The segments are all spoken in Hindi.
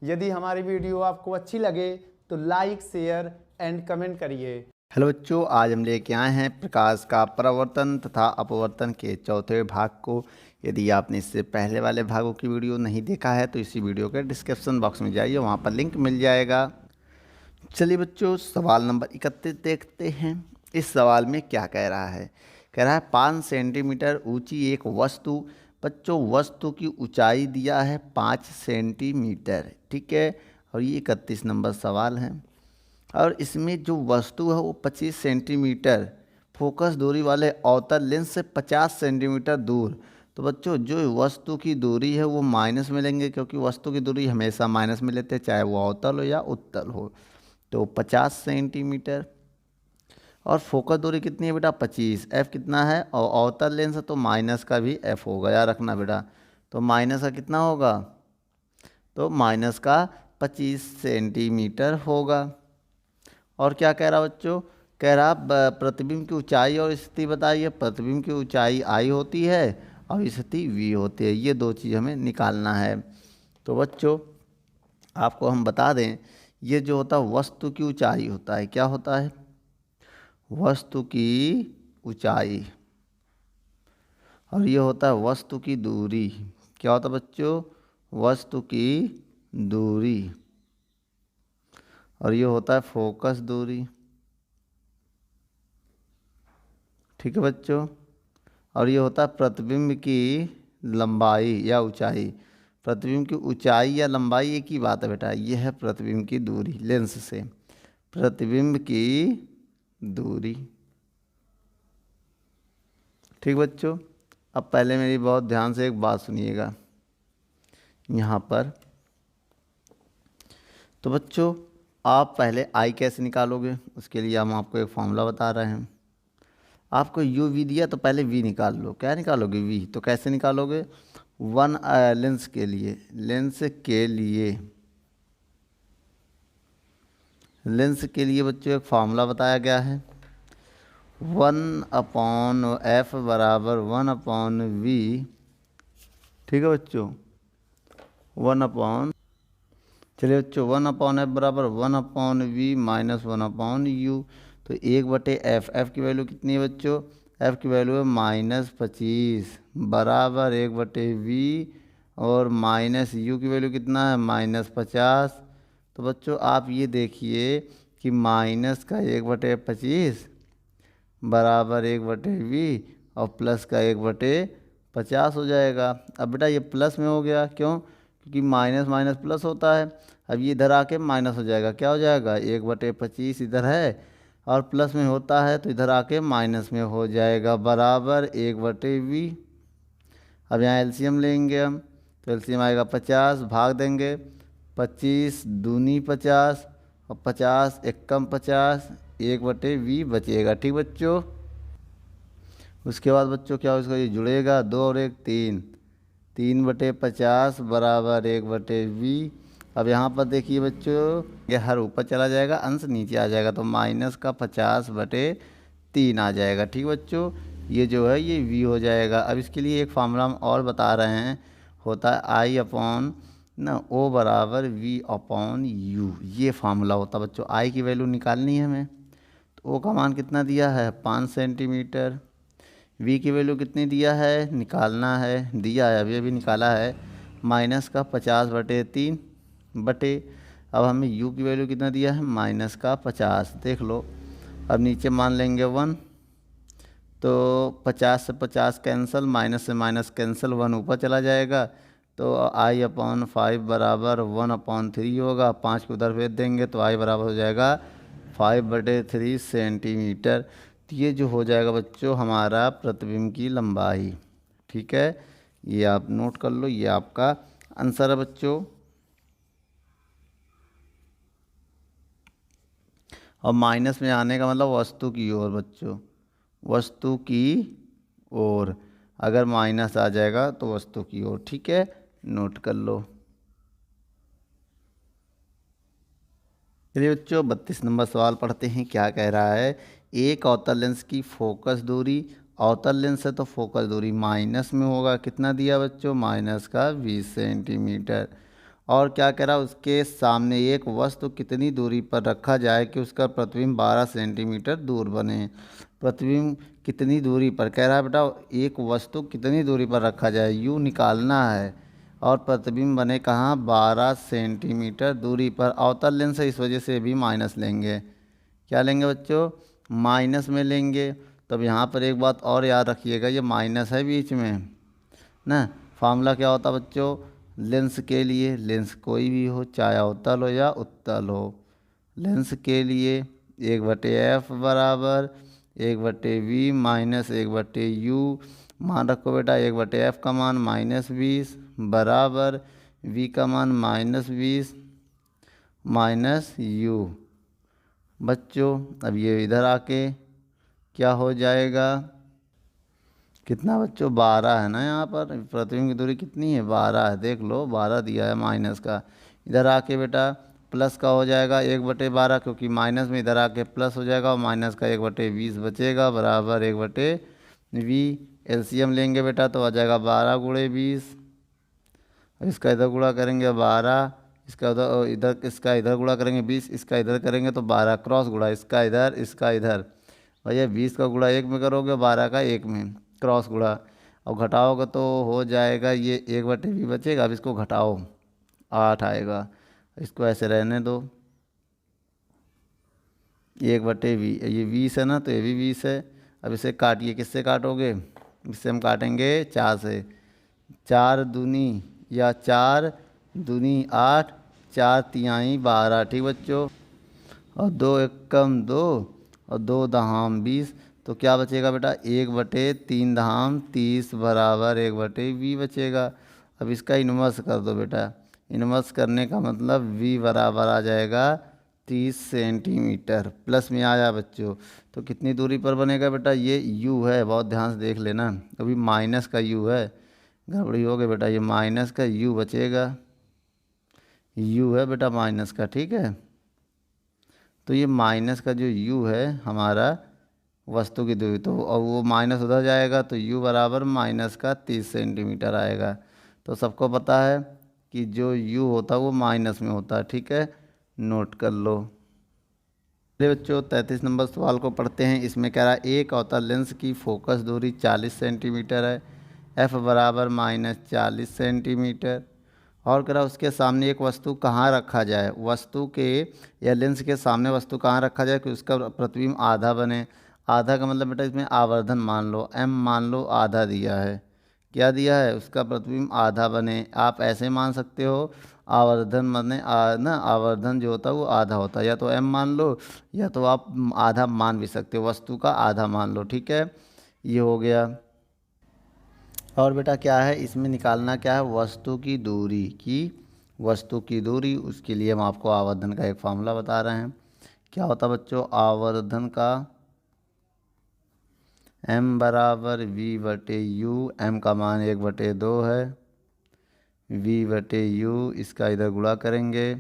यदि हमारी वीडियो आपको अच्छी लगे तो लाइक, शेयर एंड कमेंट करिए। हेलो बच्चों, आज हम लेके आए हैं प्रकाश का परावर्तन तथा अपवर्तन के चौथे भाग को। यदि आपने इससे पहले वाले भागों की वीडियो नहीं देखा है तो इसी वीडियो के डिस्क्रिप्शन बॉक्स में जाइए, वहाँ पर लिंक मिल जाएगा। चलिए बच्चों, सवाल नंबर 31 देखते हैं। इस सवाल में क्या कह रहा है? कह रहा है 5 सेंटीमीटर ऊंची एक वस्तु। बच्चों, वस्तु की ऊंचाई दिया है 5 सेंटीमीटर, ठीक है। और ये 31 नंबर सवाल है और इसमें जो वस्तु है वो 25 सेंटीमीटर फोकस दूरी वाले अवतल लेंस से 50 सेंटीमीटर दूर। तो बच्चों, जो वस्तु की दूरी है वो माइनस में लेंगे, क्योंकि वस्तु की दूरी हमेशा माइनस में लेते हैं, चाहे वो अवतल हो या उत्तल हो। तो 50 सेंटीमीटर और फोकस दूरी कितनी है बेटा? 25। एफ कितना है? और अवतल लेंस है तो माइनस का भी एफ होगा, याद रखना बेटा। तो माइनस का कितना होगा? तो माइनस का 25 सेंटीमीटर होगा। और क्या कह रहा बच्चों? कह रहा प्रतिबिंब की ऊंचाई और स्थिति बताइए। प्रतिबिंब की ऊंचाई आई होती है और स्थिति वी होती है, ये दो चीज़ हमें निकालना है। तो बच्चों, आपको हम बता दें, ये जो होता है वस्तु की ऊंचाई होता है। क्या होता है? वस्तु की ऊंचाई। और ये होता है वस्तु की दूरी। क्या होता है बच्चों? वस्तु की दूरी। और ये होता है फोकस दूरी, ठीक है बच्चों। और ये होता है प्रतिबिंब की लंबाई या ऊंचाई। प्रतिबिंब की ऊंचाई या लंबाई एक ही बात है बेटा। ये है प्रतिबिंब की दूरी लेंस से, प्रतिबिंब की दूरी, ठीक बच्चों। अब पहले मेरी बहुत ध्यान से एक बात सुनिएगा यहाँ पर। तो बच्चों, आप पहले आई कैसे निकालोगे, उसके लिए हम आपको एक फॉर्मूला बता रहे हैं। आपको यू वी दिया तो पहले वी निकाल लो। क्या निकालोगे? वी। तो कैसे निकालोगे? वन लेंस के लिए, लेंस के लिए बच्चों एक फार्मूला बताया गया है। 1/f बराबर 1/v, ठीक है बच्चों। चलिए बच्चों, 1/f बराबर 1/v माइनस 1/u। तो 1/f, एफ की वैल्यू कितनी है बच्चों? एफ की वैल्यू है -25 बराबर 1/v और माइनस यू की वैल्यू कितना है? -50। तो बच्चों, आप ये देखिए कि माइनस का 1/25 बराबर 1/v और प्लस का 1/50 हो जाएगा। अब बेटा ये प्लस में हो गया, क्यों? क्योंकि माइनस माइनस प्लस होता है। अब ये इधर आके माइनस हो जाएगा। क्या हो जाएगा? 1/25 इधर है और प्लस में होता है तो इधर आके माइनस में हो जाएगा, बराबर 1/v। अब यहाँ एलसीएम लेंगे हम, तो एलसीएम आएगा 50, भाग देंगे 25 दूनी 50 और 50 एकम 50, 1/v बचेगा, ठीक बच्चों। उसके बाद बच्चों क्या हो, इसका ये जुड़ेगा 2 और 1 3, 3/50 बराबर 1/v। अब यहाँ पर देखिए बच्चों, ये हर ऊपर चला जाएगा, अंश नीचे आ जाएगा, तो माइनस का 50/3 आ जाएगा, ठीक बच्चों। ये जो है ये v हो जाएगा। अब इसके लिए एक फार्मूला हम और बता रहे हैं, होता है आई अपॉन ना ओ बराबर v अपॉन यू। ये फार्मूला होता है बच्चों। आई की वैल्यू निकालनी है हमें, तो ओ का मान कितना दिया है? 5 सेंटीमीटर। v की वैल्यू कितनी दिया है? निकालना है, दिया है, अभी अभी निकाला है, माइनस का 50/3 बटे। अब हमें u की वैल्यू कितना दिया है? माइनस का 50, देख लो। अब नीचे मान लेंगे 1, तो 50 से 50 कैंसिल, माइनस से माइनस कैंसिल, 1 ऊपर चला जाएगा, तो i/5 बराबर 1/3 होगा। 5 को उधर भेज देंगे तो i बराबर हो जाएगा 5/3 सेंटीमीटर। तो ये जो हो जाएगा बच्चों हमारा प्रतिबिंब की लंबाई, ठीक है। ये आप नोट कर लो, ये आपका आंसर है बच्चों। और माइनस में आने का मतलब वस्तु की ओर बच्चों, वस्तु की ओर। अगर माइनस आ जाएगा तो वस्तु की ओर, ठीक है, नोट कर लो। चलिए बच्चों, 32 नंबर सवाल पढ़ते हैं। क्या कह रहा है? एक अवतल लेंस की फोकस दूरी, अवतल लेंस है तो फोकस दूरी माइनस में होगा। कितना दिया बच्चों? माइनस का 20 सेंटीमीटर। और क्या कह रहा है, उसके सामने एक वस्तु कितनी दूरी पर रखा जाए कि उसका प्रतिबिंब 12 सेंटीमीटर दूर बने। प्रतिबिंब कितनी दूरी पर कह रहा है बेटा, एक वस्तु कितनी दूरी पर रखा जाए, यू निकालना है और प्रतिबिंब बने कहाँ, 12 सेंटीमीटर दूरी पर। अवतल लेंस है, इस वजह से भी माइनस लेंगे। क्या लेंगे बच्चों, माइनस में लेंगे। तब यहाँ पर एक बात और याद रखिएगा, ये माइनस है बीच में ना। फार्मूला क्या होता बच्चों, लेंस के लिए, लेंस कोई भी हो, चाहे अवतल हो या उत्तल हो, लेंस के लिए 1/f बराबर 1/v माइनस 1/u। मान रखो बेटा 1/f का मान -20 बराबर v का मान -20 माइनस u। बच्चों अब ये इधर आके क्या हो जाएगा, कितना बच्चों, 12 है ना। यहाँ पर प्रतिबिंब की दूरी कितनी है, 12 है, देख लो 12 दिया है माइनस का। इधर आके बेटा प्लस का हो जाएगा 1/12, क्योंकि माइनस में इधर आके प्लस हो जाएगा और माइनस का 1/20 बचेगा बराबर 1/v। एलसीएम लेंगे बेटा तो आ जाएगा 12 × 20। इसका इधर गुणा करेंगे 12, इसका उधर इधर, इसका इधर गुणा करेंगे 20, इसका इधर करेंगे तो 12, क्रॉस गुणा, इसका इधर इसका इधर। भैया 20 का गुणा 1 में करोगे, 12 का 1 में, क्रॉस गुणा। और घटाओगे तो हो जाएगा ये 1/v बचेगा। अब इसको घटाओ, 8 आएगा। इसको ऐसे रहने दो, 1/v, ये 20 है ना, तो ये भी 20 है। अब इसे काटिए, किससे काटोगे, इससे हम काटेंगे 4 से। 4 दूनी या 4 दूनी 8, 4 तिहाई 12, ठीक बच्चों। और 2 एकम 2 और 2 दहाम 20, तो क्या बचेगा बेटा, 1/3 दहाम 30 बराबर 1/v बचेगा। अब इसका इन्वर्स कर दो बेटा, इन्वर्स करने का मतलब v बराबर आ जाएगा 30 सेंटीमीटर। प्लस में आया बच्चों, तो कितनी दूरी पर बनेगा बेटा, ये u है, बहुत ध्यान से देख लेना, अभी माइनस का u है, गड़बड़ी हो गई बेटा, ये माइनस का u बचेगा, u है बेटा माइनस का, ठीक है। तो ये माइनस का जो u है हमारा वस्तु की दूरी, तो और वो माइनस उधर जाएगा तो u बराबर माइनस का 30 सेंटीमीटर आएगा। तो सबको पता है कि जो u होता है वो माइनस में होता है, ठीक है, नोट कर लो। चलिए बच्चों 33 नंबर सवाल को पढ़ते हैं। इसमें कह रहा है एक अवतल लेंस की फोकस दूरी 40 सेंटीमीटर है, f बराबर -40 सेंटीमीटर। और कह रहा उसके सामने एक वस्तु कहाँ रखा जाए, वस्तु के या लेंस के सामने वस्तु कहाँ रखा जाए कि उसका प्रतिबिंब आधा बने। आधा का मतलब बेटा इसमें आवर्धन मान लो, m मान लो आधा दिया है, क्या दिया है, उसका प्रतिबिंब आधा बने। आप ऐसे मान सकते हो, आवर्धन माने ना, आवर्धन जो होता है वो आधा होता है, या तो m मान लो या तो आप आधा मान भी सकते हो, वस्तु का आधा मान लो, ठीक है, ये हो गया। और बेटा क्या है इसमें निकालना, क्या है, वस्तु की दूरी की, वस्तु की दूरी, उसके लिए हम आपको आवर्धन का एक फार्मूला बता रहे हैं। क्या होता बच्चों, आवर्धन का m बराबर v/u, m का मान 1/2 है, v/u, इसका इधर गुणा करेंगे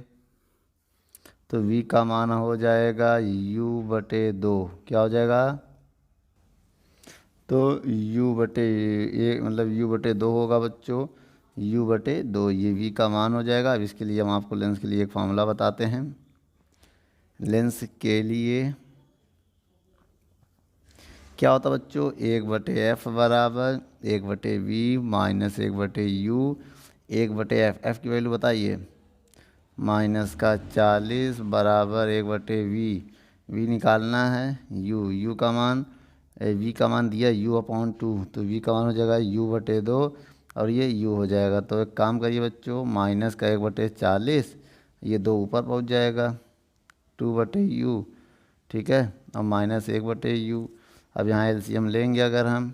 तो v का मान हो जाएगा u/2, क्या हो जाएगा, तो ये मतलब u/2 होगा बच्चों, u/2, ये v का मान हो जाएगा। अब इसके लिए हम आपको लेंस के लिए एक फार्मूला बताते हैं। लेंस के लिए क्या होता बच्चों, 1/f बराबर 1/v minus 1/u, 1/f, f की वैल्यू बताइए, माइनस का 40 बराबर 1/v, v निकालना है, u का मान, v का मान दिया u/2, तो v का मान हो जाएगा u/2 और ये u हो जाएगा। तो एक काम करिए बच्चों, माइनस का 1/40, ये 2 ऊपर पहुंच जाएगा, 2/u, ठीक है, और माइनस 1/u। अब यहाँ एलसीएम लेंगे अगर हम,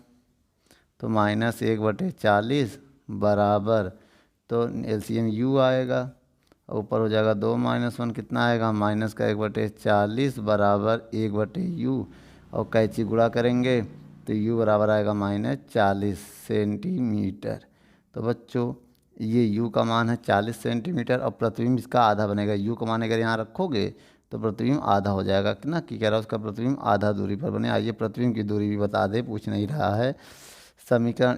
तो माइनस 1/40 बराबर, तो एलसीएम u आएगा, ऊपर हो जाएगा 2 - 1, कितना आएगा, माइनस का 1/40 बराबर 1/u, और कैंची गुणा करेंगे तो u बराबर आएगा -40 सेंटीमीटर। तो बच्चों ये u का मान है 40 सेंटीमीटर और प्रतिबिंब इसका आधा बनेगा। u का मान अगर यहाँ रखोगे तो प्रतिबिंब आधा हो जाएगा ना, कि कह रहा है उसका प्रतिबिंब आधा दूरी पर बने। आइए प्रतिबिंब की दूरी भी बता दे, पूछ नहीं रहा है। समीकरण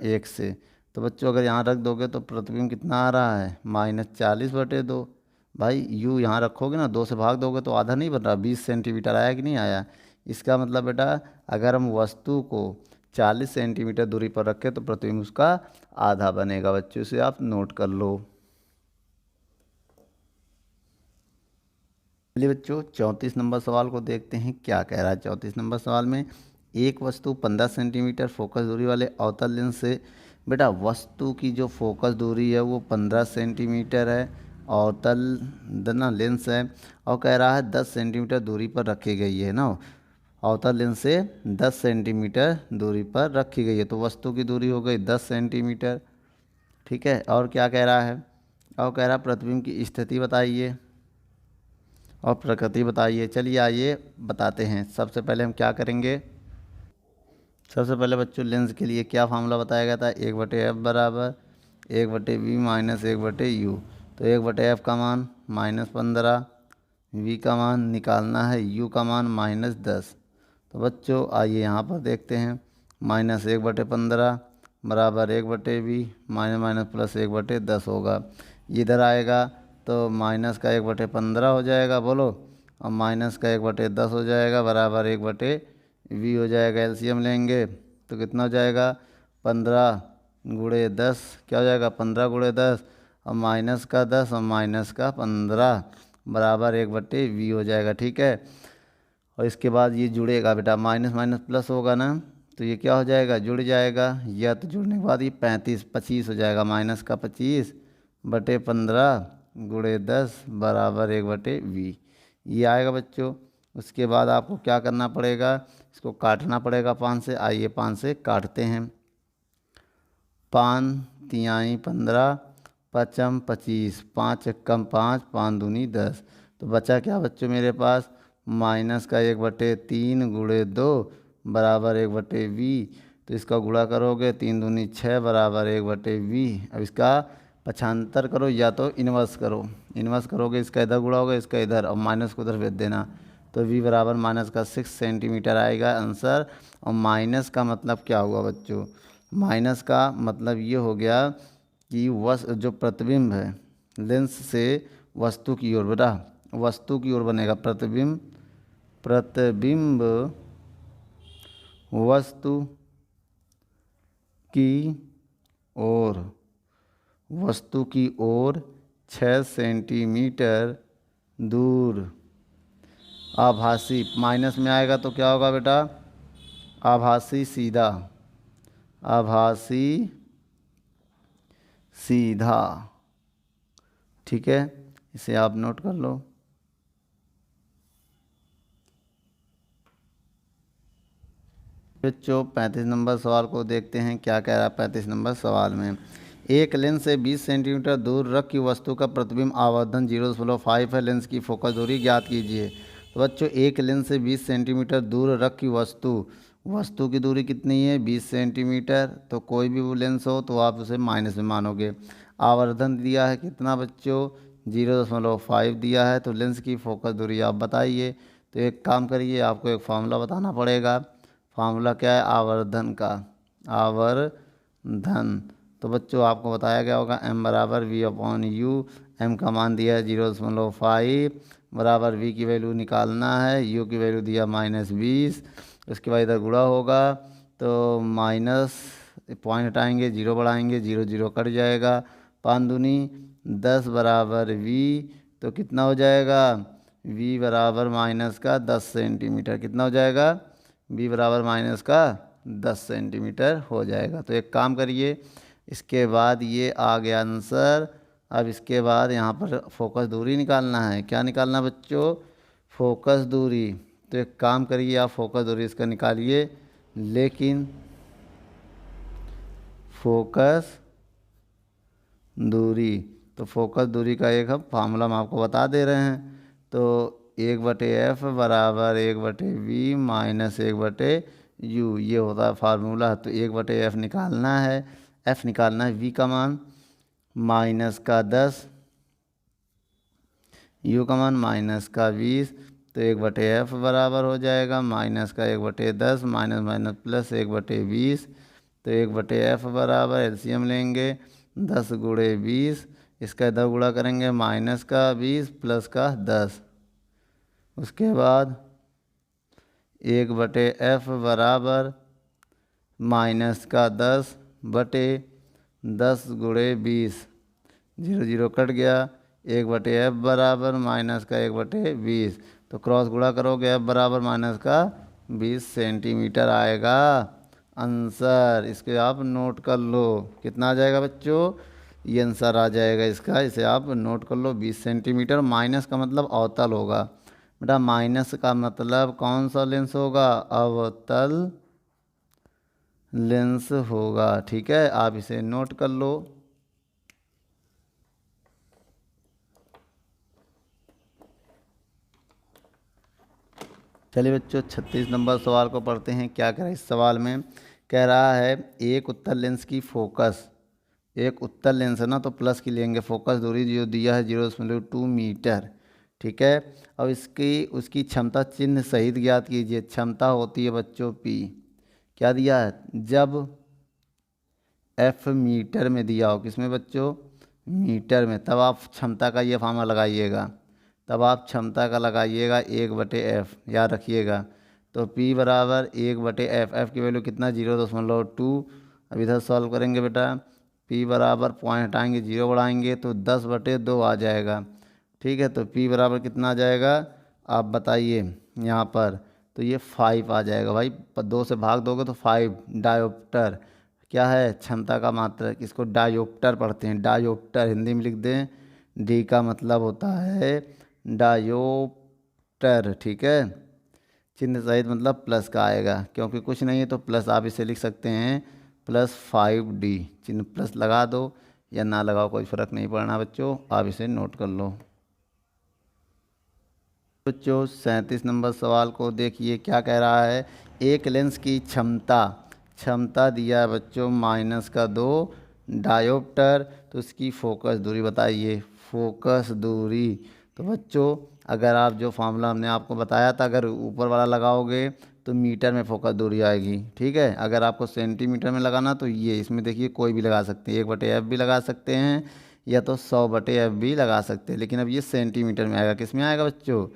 1 से तो बच्चों अगर यहाँ रख दोगे तो प्रतिबिंब कितना आ रहा है, -40/2। भाई यू यहाँ रखोगे ना, 2 से भाग दोगे तो आधा नहीं बन रहा, 20 सेंटीमीटर आया कि नहीं आया। इसका मतलब बेटा अगर हम वस्तु को 40 सेंटीमीटर दूरी पर रखें तो प्रतिबिंब उसका आधा बनेगा। बच्चों इसे आप नोट कर लो। चलिए बच्चों 34 नंबर सवाल को देखते हैं क्या कह रहा है। 34 नंबर सवाल में एक वस्तु 15 सेंटीमीटर फोकस दूरी वाले अवतल लेंस से, बेटा वस्तु की जो फोकस दूरी है वो 15 सेंटीमीटर है, अवतल ना लेंस है, और कह रहा है 10 सेंटीमीटर दूरी पर रखी गई है ना, अवतल लेंस से 10 सेंटीमीटर दूरी पर रखी गई है। तो वस्तु की दूरी हो गई 10 सेंटीमीटर। ठीक है, और क्या कह रहा है, और कह रहा है प्रतिबिंब की स्थिति बताइए और प्रकृति बताइए। चलिए आइए बताते हैं। सबसे पहले हम क्या करेंगे, सबसे पहले बच्चों लेंस के लिए क्या फार्मूला बताया गया था, 1/f बराबर 1/v माइनस 1/u। तो 1/f का मान -15, v का मान निकालना है, u का मान -10। तो बच्चों आइए यहाँ पर देखते हैं, -1/15 बराबर 1/v, माइनस माइनस प्लस 1/10 होगा। इधर आएगा तो माइनस का 1/15 हो जाएगा, बोलो, और माइनस का 1/10 हो जाएगा, बराबर 1/v हो जाएगा। एलसीएम लेंगे तो कितना हो जाएगा, 15 गुणे 10 क्या हो जाएगा, 15 गुणे 10 और माइनस का 10 और माइनस का 15 बराबर 1/v हो जाएगा। ठीक है, और इसके बाद ये जुड़ेगा बेटा, माइनस माइनस प्लस होगा ना, तो ये क्या हो जाएगा, जुड़ जाएगा। या तो जुड़ने के बाद ये 25 हो जाएगा, माइनस का 25/15 गुणे 10 बराबर 1/v, ये आएगा बच्चों। उसके बाद आपको क्या करना पड़ेगा, इसको काटना पड़ेगा 5 से। आइए 5 से काटते हैं। 5 तिहाई 15, पचम 25, 5 एकम 5, 5 दूनी 10। तो बचा क्या बच्चों मेरे पास, माइनस का 1/3 गुणे 2 बराबर 1/v। तो इसका गुणा करोगे 3 दूनी 6 बराबर 1/v। अब इसका पक्षांतर करो या तो इन्वर्स करो, इन्वर्स करोगे इसका इधर गुणा होगा इसका इधर, और माइनस को उधर भेज देना। तो v बराबर माइनस का 6 सेंटीमीटर आएगा आंसर। और माइनस का मतलब क्या हुआ बच्चों, माइनस का मतलब ये हो गया कि जो प्रतिबिंब है लेंस से वस्तु की ओर, बेटा वस्तु की ओर बनेगा प्रतिबिंब, प्रतिबिंब वस्तु की ओर, वस्तु की ओर 6 सेंटीमीटर दूर, आभासी माइनस में आएगा तो क्या होगा बेटा, आभासी सीधा, आभासी सीधा। ठीक है, इसे आप नोट कर लो। बच्चों 35 नंबर सवाल को देखते हैं क्या कह रहा है। 35 नंबर सवाल में एक लेंस से 20 सेंटीमीटर दूर रखी वस्तु का प्रतिबिंब आवर्धन 0.5 है, लेंस की फोकस दूरी ज्ञात कीजिए। तो बच्चों एक लेंस से 20 सेंटीमीटर दूर रखी वस्तु की दूरी कितनी है, 20 सेंटीमीटर। तो कोई भी वो लेंस हो तो आप उसे माइनस में मानोगे। आवर्धन दिया है कितना बच्चों, 0.5 दिया है। तो लेंस की फोकस दूरी आप बताइए। तो एक काम करिए, आपको एक फार्मूला बताना पड़ेगा। फार्मूला क्या है, आवर्धन का, आवर्धन। तो बच्चों आपको बताया गया होगा m बराबर v/u। m का मान दिया है 0.5 बराबर v की वैल्यू निकालना है, u की वैल्यू दिया -20। उसके बाद इधर गुणा होगा तो माइनस पॉइंट हटाएंगे, 0 बढ़ाएंगे, 0 0 कट जाएगा, 5 दूनी 10 बराबर v। तो कितना हो जाएगा, v बराबर माइनस का 10 सेंटीमीटर। कितना हो जाएगा, v बराबर माइनस का 10 सेंटीमीटर हो जाएगा। तो एक काम करिए, इसके बाद ये आ गया आंसर। अब इसके बाद यहाँ पर फोकस दूरी निकालना है। क्या निकालना बच्चों, फोकस दूरी। तो एक काम करिए, आप फोकस दूरी इसका निकालिए, लेकिन फोकस दूरी, तो फोकस दूरी का एक हम फार्मूला हम आपको बता दे रहे हैं। तो 1/f बराबर 1/v माइनस 1/u, ये होता है फार्मूला। तो 1/f निकालना है, f निकालना है, v का मान माइनस का 10, u का मान माइनस का 20। तो 1/f बराबर हो जाएगा माइनस का 1/10 माइनस माइनस प्लस 1/20। तो 1/f बराबर एलसीएम लेंगे 10 गुणे 20, इसका इधर गुणा करेंगे माइनस का 20 प्लस का 10, उसके बाद 1/f बराबर माइनस का 10 बटे 10 गुणे 20, 0 0 कट गया, 1/f बराबर माइनस का 1/20, तो क्रॉस गुणा करोगे f बराबर माइनस का 20 सेंटीमीटर आएगा आंसर। इसके आप नोट कर लो, कितना आ जाएगा बच्चों, ये आंसर आ जाएगा इसका, इसे आप नोट कर लो 20 सेंटीमीटर। माइनस का मतलब अवतल होगा बेटा, माइनस का मतलब कौन सा लेंस होगा, अवतल लेंस होगा। ठीक है, आप इसे नोट कर लो। चलिए बच्चों 36 नंबर सवाल को पढ़ते हैं। क्या कह रहा है इस सवाल में, कह रहा है एक उत्तल लेंस की फोकस, एक उत्तल लेंस है ना तो प्लस की लेंगे, फोकस दूरी जो दिया है 0.2 मीटर। ठीक है, अब उसकी क्षमता चिन्ह सहित ज्ञात कीजिए। क्षमता होती है बच्चों पी, क्या दिया है, जब एफ मीटर में दिया हो, किसमें बच्चों, मीटर में, तब आप क्षमता का ये फार्मूला लगाइएगा, तब आप क्षमता का लगाइएगा 1/f, याद रखिएगा। तो P बराबर 1/f, एफ की वैल्यू कितना 0.2। अब इधर सॉल्व करेंगे बेटा, P बराबर पॉइंट हटाएंगे 0 बढ़ाएंगे तो 10/2 आ जाएगा। ठीक है, तो P बराबर कितना आ जाएगा आप बताइए यहाँ पर, तो ये 5 आ जाएगा भाई, 2 से भाग दोगे तो 5 डायोप्टर क्या है, क्षमता का मात्रक, इसको डायोप्टर पढ़ते हैं, डायोप्टर हिंदी में लिख दें, डी का मतलब होता है डायोप्टर। ठीक है, चिन्ह सहित मतलब प्लस का आएगा, क्योंकि कुछ नहीं है तो प्लस आप इसे लिख सकते हैं +5D, चिन्ह प्लस लगा दो या ना लगाओ कोई फ़र्क नहीं पड़ना बच्चों, आप इसे नोट कर लो। बच्चों 37 नंबर सवाल को देखिए, क्या कह रहा है, एक लेंस की क्षमता दिया है बच्चों -2 डायोप्टर, तो उसकी फोकस दूरी बताइए। फोकस दूरी, तो बच्चों अगर आप जो फार्मूला हमने आपको बताया था, अगर ऊपर वाला लगाओगे तो मीटर में फोकस दूरी आएगी। ठीक है, अगर आपको सेंटीमीटर में लगाना तो ये इसमें देखिए कोई भी लगा सकते हैं, 1/f भी लगा सकते हैं या तो 100/f भी लगा सकते हैं, लेकिन अब ये सेंटीमीटर में आएगा, किस में आएगा बच्चों,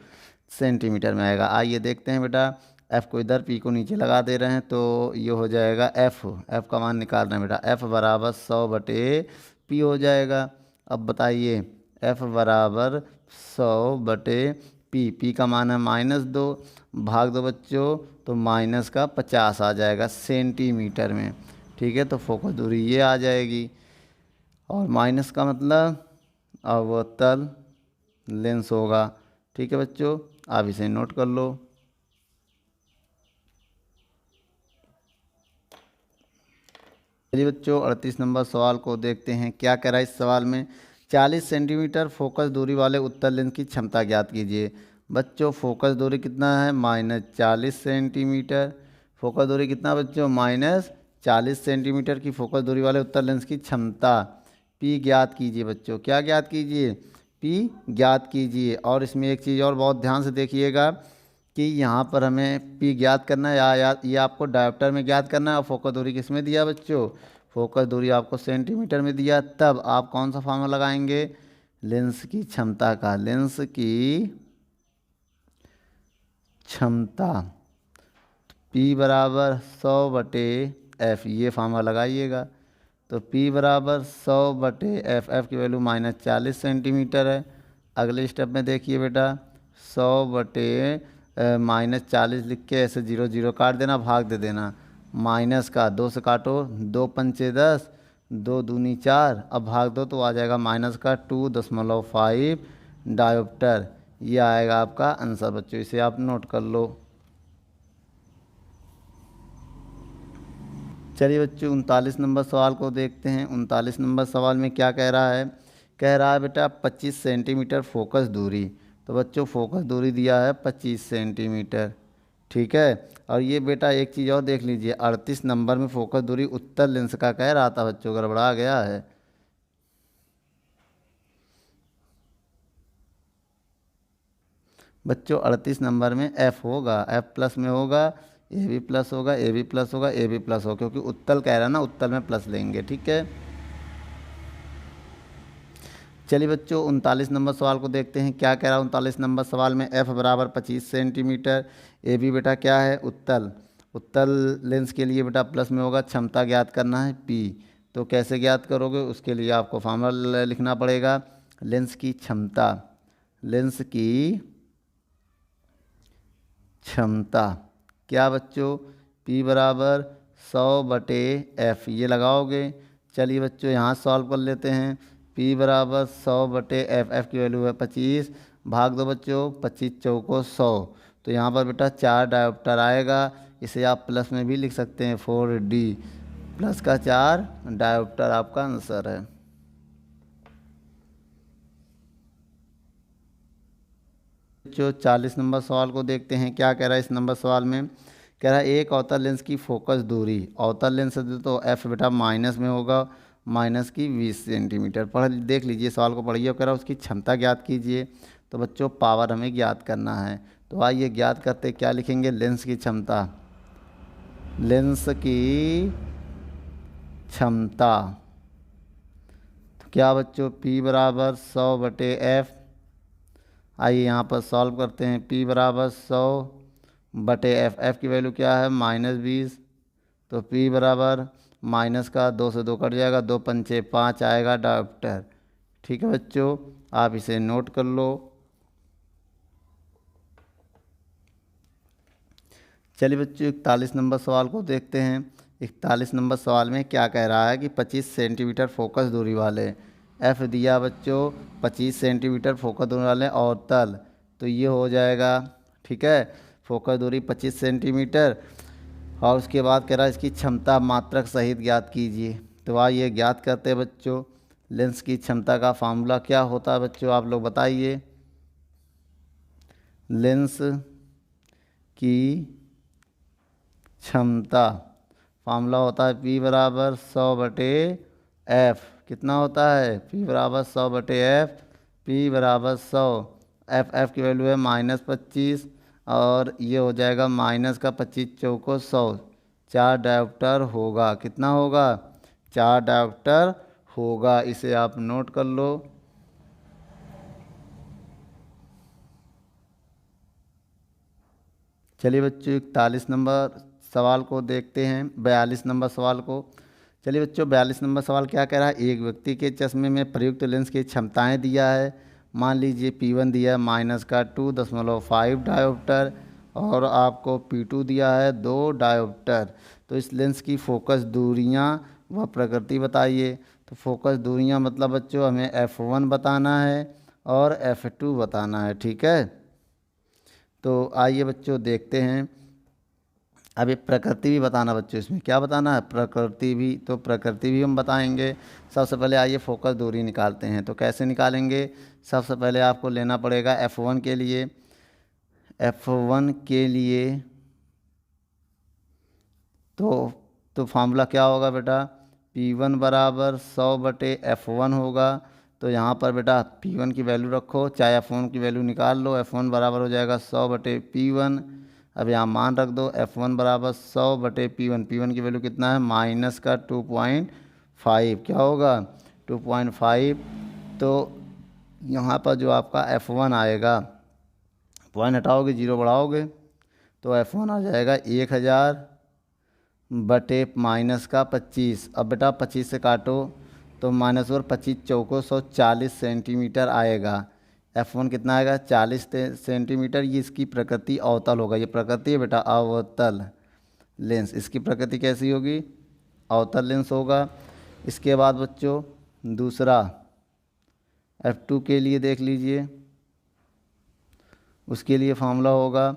सेंटीमीटर में आएगा। आइए देखते हैं बेटा, एफ़ को इधर पी को नीचे लगा दे रहे हैं तो ये हो जाएगा एफ़ का मान निकाल रहे हैं बेटा, एफ़ बराबर 100/p हो जाएगा। अब बताइए एफ़ बराबर 100/p, पी का मान है -2, भाग दो बच्चों तो माइनस का 50 आ जाएगा सेंटीमीटर में। ठीक है, तो फोकस दूरी ये आ जाएगी, और माइनस का मतलब अवतल लेंस होगा। ठीक है बच्चों, आप इसे नोट कर लो। चलिए बच्चों 38 नंबर सवाल को देखते हैं। क्या कह रहा है इस सवाल में, 40 सेंटीमीटर फोकस दूरी वाले उत्तल लेंस की क्षमता ज्ञात कीजिए। बच्चों फोकस दूरी कितना है, -40 सेंटीमीटर, फोकस दूरी कितना बच्चों, -40 सेंटीमीटर की फोकस दूरी वाले उत्तल लेंस की क्षमता P ज्ञात कीजिए। बच्चों क्या ज्ञात कीजिए, P ज्ञात कीजिए। और इसमें एक चीज़ और बहुत ध्यान से देखिएगा कि यहाँ पर हमें P ज्ञात करना है या ये आपको डायोप्टर में ज्ञात करना है, और फोकस दूरी किस में दिया बच्चों, फोकस दूरी आपको सेंटीमीटर में दिया, तब आप कौन सा फार्मूला लगाएंगे, लेंस की क्षमता का, लेंस की क्षमता P बराबर 100/f, ये फार्मूला लगाइएगा। तो P बराबर 100/f, f की वैल्यू -40 सेंटीमीटर है। अगले स्टेप में देखिए बेटा, 100/-40 लिख के ऐसे 0 0 काट देना, भाग दे देना, माइनस का 2 से काटो, 2 पंचे 10, 2 दूनी 4, अब भाग दो तो आ जाएगा -2.5 डायोप्टर। ये आएगा आपका आंसर बच्चों, इसे आप नोट कर लो। चलिए बच्चों 39 नंबर सवाल को देखते हैं। 39 नंबर सवाल में क्या कह रहा है, कह रहा है बेटा 25 सेंटीमीटर फोकस दूरी, तो बच्चों फोकस दूरी दिया है 25 सेंटीमीटर। ठीक है, और ये बेटा एक चीज़ और देख लीजिए, 38 नंबर में फोकस दूरी उत्तल लेंस का कह रहा था बच्चों, गड़बड़ा गया है। बच्चों 38 नंबर में F होगा, F प्लस में होगा, ए भी प्लस होगा, ए भी प्लस होगा, ए भी प्लस होगा, क्योंकि उत्तल कह रहा है ना, उत्तल में प्लस लेंगे। ठीक है, चलिए बच्चों 39 नंबर सवाल को देखते हैं। क्या कह रहा है 39 नंबर सवाल में? एफ बराबर 25 सेंटीमीटर, ए भी बेटा क्या है? उत्तल। उत्तल लेंस के लिए बेटा प्लस में होगा, क्षमता ज्ञात करना है पी। तो कैसे ज्ञात करोगे? उसके लिए आपको फार्मूला लिखना पड़ेगा, लेंस की क्षमता। लेंस की क्षमता क्या बच्चों? P बराबर 100/F, ये लगाओगे। चलिए बच्चों यहाँ सॉल्व कर लेते हैं। P बराबर 100/F, F की वैल्यू है 25, भाग दो बच्चों 25 चौको 100, तो यहाँ पर बेटा 4 डायोप्टर आएगा। इसे आप प्लस में भी लिख सकते हैं, 4D प्लस का 4 डायोप्टर आपका आंसर है। जो 40 नंबर सवाल को देखते हैं। क्या कह रहा है इस नंबर सवाल में? कह रहा है एक अवतल लेंस की फोकस दूरी, अवतल लेंस है तो एफ बेटा माइनस में होगा, माइनस की 20 सेंटीमीटर। पढ़ देख लीजिए सवाल को, पढ़िए। कह रहा है उसकी क्षमता ज्ञात कीजिए। तो बच्चों पावर हमें ज्ञात करना है, तो आइए ज्ञात करते। क्या लिखेंगे? लेंस की क्षमता। लेंस की क्षमता तो क्या बच्चों? P बराबर 100/F। आइए यहाँ पर सॉल्व करते हैं। P बराबर 100/F, F की वैल्यू क्या है? -20, तो P बराबर माइनस का 2 से 2 कट जाएगा, 2 पंचे 5 आएगा डायोप्टर। ठीक है बच्चों, आप इसे नोट कर लो। चलिए बच्चों 41 नंबर सवाल को देखते हैं। 41 नंबर सवाल में क्या कह रहा है कि 25 सेंटीमीटर फोकस दूरी वाले, एफ दिया बच्चों 25 सेंटीमीटर फोकस दूरी वाले अवतल, तो ये हो जाएगा। ठीक है, फोकस दूरी 25 सेंटीमीटर, और उसके बाद कह रहा है इसकी क्षमता मात्रक सहित ज्ञात कीजिए। तो आइए ज्ञात करते हैं बच्चों। लेंस की क्षमता का फार्मूला क्या होता है बच्चों? आप लोग बताइए। लेंस की क्षमता फार्मूला होता है P बराबर 100/F। कितना होता है? P बराबर 100/F, P बराबर 100, F की वैल्यू है -25, और ये हो जाएगा माइनस का 25 चौको 100, 4 डायोप्टर होगा। कितना होगा? 4 डायोप्टर होगा। इसे आप नोट कर लो। चलिए बच्चों 41 नंबर सवाल को देखते हैं। 42 नंबर सवाल को। चलिए बच्चों 42 नंबर सवाल क्या कह रहा है? एक व्यक्ति के चश्मे में प्रयुक्त लेंस की क्षमताएं दिया है। मान लीजिए P1 दिया है -2.5 डायोप्टर, और आपको P2 दिया है 2 डायोप्टर। तो इस लेंस की फोकस दूरियां व प्रकृति बताइए। तो फोकस दूरियां मतलब बच्चों हमें F1 बताना है और F2 बताना है। ठीक है, तो आइए बच्चों देखते हैं। अभी प्रकृति भी बताना बच्चों, इसमें क्या बताना है? प्रकृति भी। तो प्रकृति भी हम बताएंगे। सबसे पहले आइए फोकस दूरी निकालते हैं। तो कैसे निकालेंगे? सबसे पहले आपको लेना पड़ेगा F1 के लिए। F1 के लिए तो फार्मूला क्या होगा बेटा? P1 बराबर 100/F1 होगा। तो यहाँ पर बेटा P1 की वैल्यू रखो, चाहे F1 की वैल्यू निकाल लो। F1 बराबर हो जाएगा 100/P1। अब यहाँ मान रख दो, F1 बराबर 100/P1। P1 की वैल्यू कितना है? माइनस का 2.5। क्या होगा? 2.5। तो यहाँ पर जो आपका F1 आएगा, पॉइंट हटाओगे 0 बढ़ाओगे, तो F1 आ जाएगा 1000/-25। अब बेटा 25 से काटो तो माइनस और 25 चौको 140 सेंटीमीटर आएगा। F1 कितना आएगा? 40 सेंटीमीटर। ये इसकी प्रकृति अवतल होगा। ये प्रकृति है बेटा अवतल लेंस। इसकी प्रकृति कैसी होगी? अवतल लेंस होगा। इसके बाद बच्चों दूसरा F2 के लिए देख लीजिए। उसके लिए फार्मूला होगा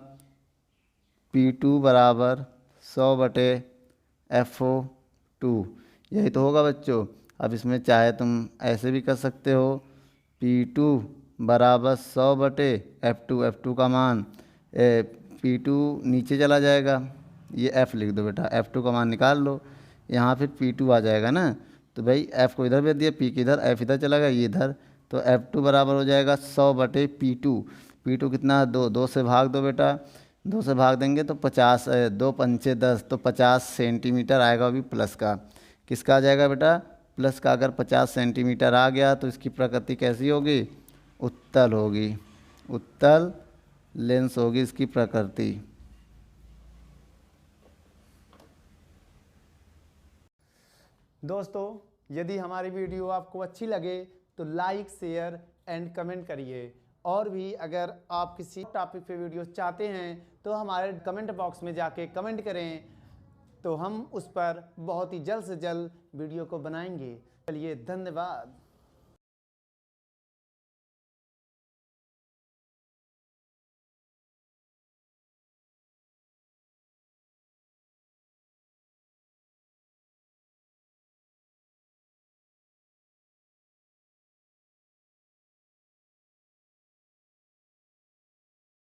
P2 बराबर 100/F2। यही तो होगा बच्चों। अब इसमें चाहे तुम ऐसे भी कर सकते हो, P2 बराबर 100/F2। F2 का मान P2 नीचे चला जाएगा, ये F लिख दो बेटा, F2 का मान निकाल लो। यहाँ फिर P2 आ जाएगा ना, तो भाई F को इधर भेज दिया, P की इधर, F इधर चला गया, ये इधर। तो F2 बराबर हो जाएगा 100/P2। P2 कितना है? 2 से भाग दो बेटा, 2 से भाग देंगे तो 50, 2 पंचे 10, तो 50 सेंटीमीटर आएगा अभी प्लस का। किसका आ जाएगा बेटा? प्लस का। अगर 50 सेंटीमीटर आ गया तो इसकी प्रकृति कैसी होगी? उत्तल होगी। उत्तल लेंस होगी इसकी प्रकृति। दोस्तों, यदि हमारी वीडियो आपको अच्छी लगे तो लाइक, शेयर एंड कमेंट करिए। और भी अगर आप किसी टॉपिक पे वीडियो चाहते हैं तो हमारे कमेंट बॉक्स में जाके कमेंट करें, तो हम उस पर बहुत ही जल्द से जल्द वीडियो को बनाएंगे। चलिए, धन्यवाद।